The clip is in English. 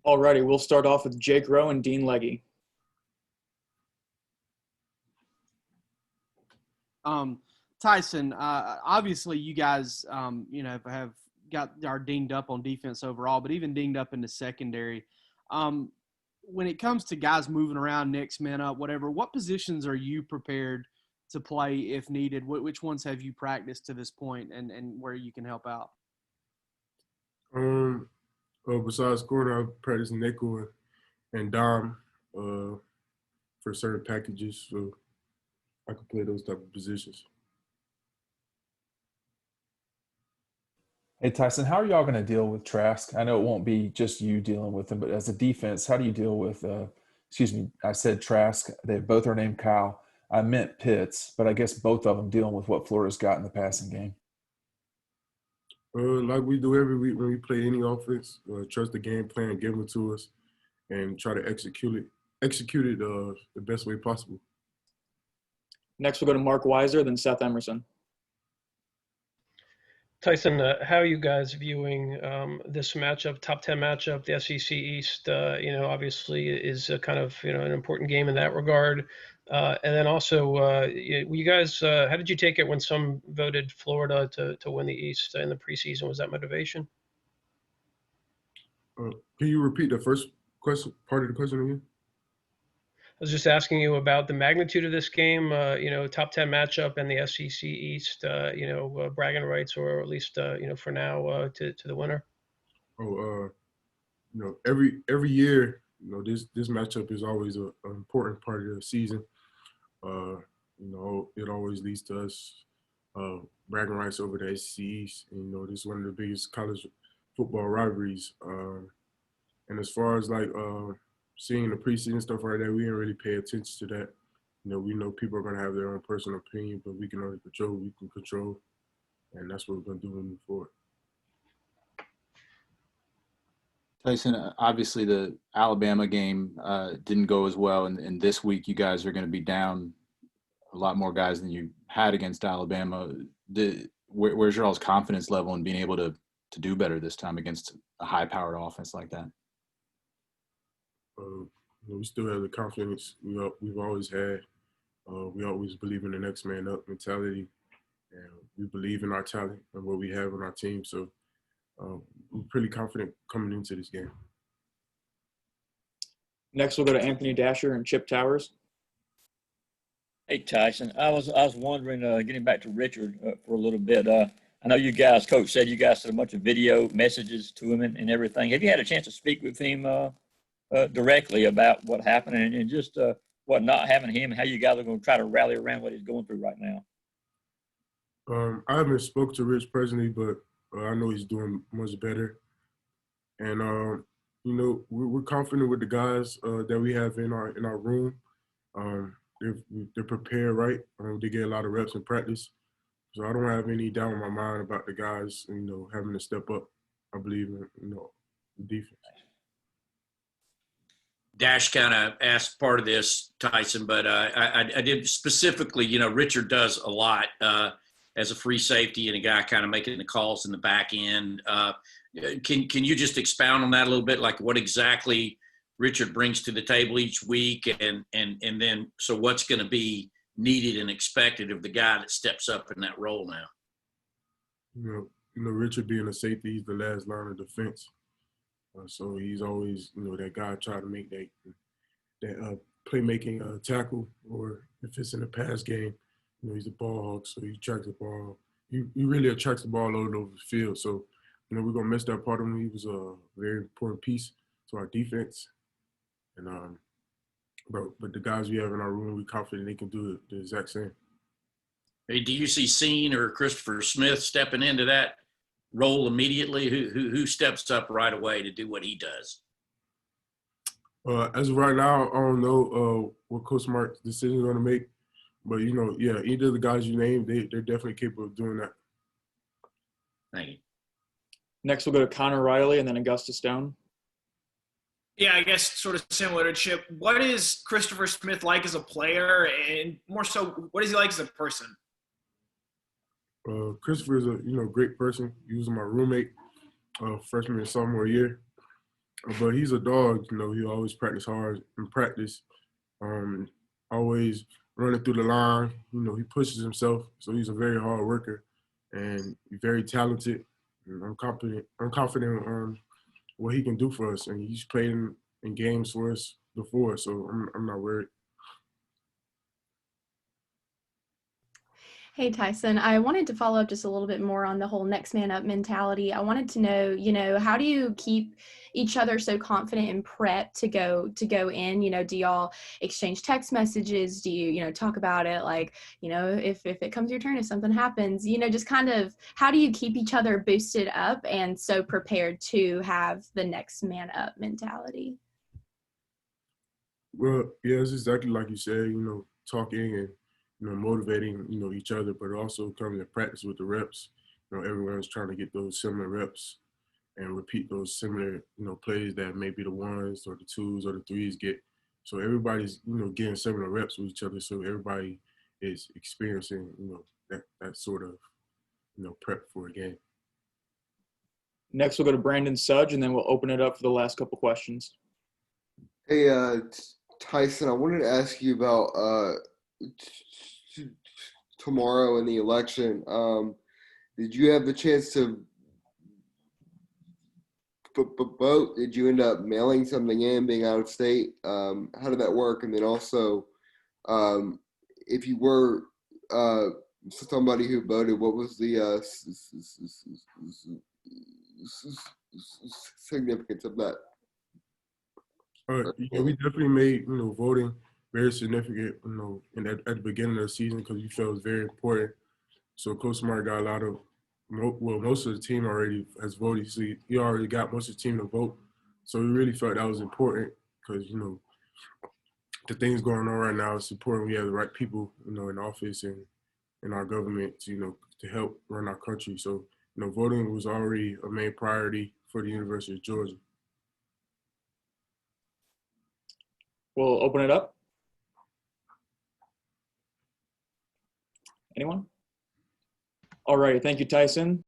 Alrighty, we'll start off with Jake Rowe and Dean Legge. Tyson, obviously you guys, have are dinged up on defense overall, but even dinged up in the secondary. When it comes to guys moving around, next man up, whatever, what positions are you prepared to play if needed? Which ones have you practiced to this point and where you can help out? Besides corner, I practice nickel and dime for certain packages, so I can play those type of positions. Hey, Tyson, how are y'all going to deal with Trask? I know it won't be just you dealing with him, but as a defense, how do you deal with I said Trask. They both are named Kyle. I meant Pitts, but I guess both of them dealing with what Florida's got in the passing game. Like we do every week when we play any offense, trust the game plan, give it to us, and try to execute it the best way possible. Next, we'll go to Mark Weiser, then Seth Emerson. Tyson, how are you guys viewing this matchup, top 10 matchup? The SEC East, obviously is a kind of, an important game in that regard. And then also, you guys, how did you take it when some voted Florida to win the East in the preseason? Was that motivation? Can you repeat the first part of the question again? I was just asking you about the magnitude of this game, top 10 matchup and the SEC East, bragging rights, or at least, for now, to the winner. Every year, this matchup is always an important part of the season. It always leads to us bragging rights over the SEC East. And, this is one of the biggest college football rivalries. And as far as seeing the preseason stuff right there, we didn't really pay attention to that. We know people are going to have their own personal opinion, but we can only control what we can control, and that's what we're going to do moving forward. Tyson, obviously the Alabama game didn't go as well, and this week you guys are going to be down a lot more guys than you had against Alabama. Where's your all's confidence level in being able to do better this time against a high-powered offense like that? We still have the confidence we've always had. We always believe in the next man up mentality, and we believe in our talent and what we have on our team. So we're pretty confident coming into this game. Next, we'll go to Anthony Dasher and Chip Towers. Hey, Tyson. I was wondering, getting back to Richard for a little bit. I know you guys, Coach said you guys sent a bunch of video messages to him and everything. Have you had a chance to speak with him directly about what happened and just what not having him, how you guys are going to try to rally around what he's going through right now? I haven't spoke to Rich personally, but I know he's doing much better. And, we're confident with the guys that we have in our room. They're prepared right. They get a lot of reps in practice. So I don't have any doubt in my mind about the guys, having to step up. I believe in, the defense. Dash kind of asked part of this, Tyson, but I did specifically, Richard does a lot as a free safety and a guy kind of making the calls in the back end. Can you just expound on that a little bit, like what exactly Richard brings to the table each week and then so what's going to be needed and expected of the guy that steps up in that role now? Richard being a safety, he's the last line of defense. So he's always, that guy try to make that playmaking tackle, or if it's in a pass game, he's a ball hawk, so he tracks the ball. He really attracts the ball all over the field. So, we're going to miss that part of him. He was a very important piece to our defense. And but the guys we have in our room, we're confident they can do the exact same. Hey, do you see Scene or Christopher Smith stepping into that role immediately? Who steps up right away to do what he does? As of right now, I don't know what Coach Mark's decision is going to make. But, either of the guys you named, they're definitely capable of doing that. Thank you. Next, we'll go to Connor Riley and then Augusta Stone. Yeah, I guess sort of similar to Chip. What is Christopher Smith like as a player, and more so, what is he like as a person? Christopher is a great person. He was my roommate freshman and sophomore year. But he's a dog. You know, he always practice hard in practice. Always running through the line. You know, he pushes himself, so he's a very hard worker and very talented. And I'm confident. I'm confident what he can do for us, and he's played in games for us before, so I'm not worried. Hey, Tyson, I wanted to follow up just a little bit more on the whole next man up mentality. I wanted to know, how do you keep each other so confident and prep to go in? Do y'all exchange text messages? Do you, talk about it like, if it comes your turn, if something happens, just kind of how do you keep each other boosted up and so prepared to have the next man up mentality? Well, yeah, it's exactly like you said. Talking and motivating each other, but also coming to practice with the reps. Everyone's trying to get those similar reps and repeat those similar plays that maybe the ones or the twos or the threes get. So everybody's getting similar reps with each other. So everybody is experiencing that sort of prep for a game. Next, we'll go to Brandon Sudge, and then we'll open it up for the last couple questions. Hey, Tyson, I wanted to ask you about tomorrow in the election. Did you have the chance to vote? Did you end up mailing something in, being out of state? How did that work? And then also, if you were somebody who voted, what was the significance of that? Yeah, we definitely made voting very significant at the beginning of the season because we felt it was very important. So Coach Smart got a lot of most of the team already has voted. So he already got most of the team to vote. So we really felt that was important because the things going on right now, it's important we have the right people in office and in our government to help run our country. So voting was already a main priority for the University of Georgia. We'll open it up. Anyone? All right. Thank you, Tyson.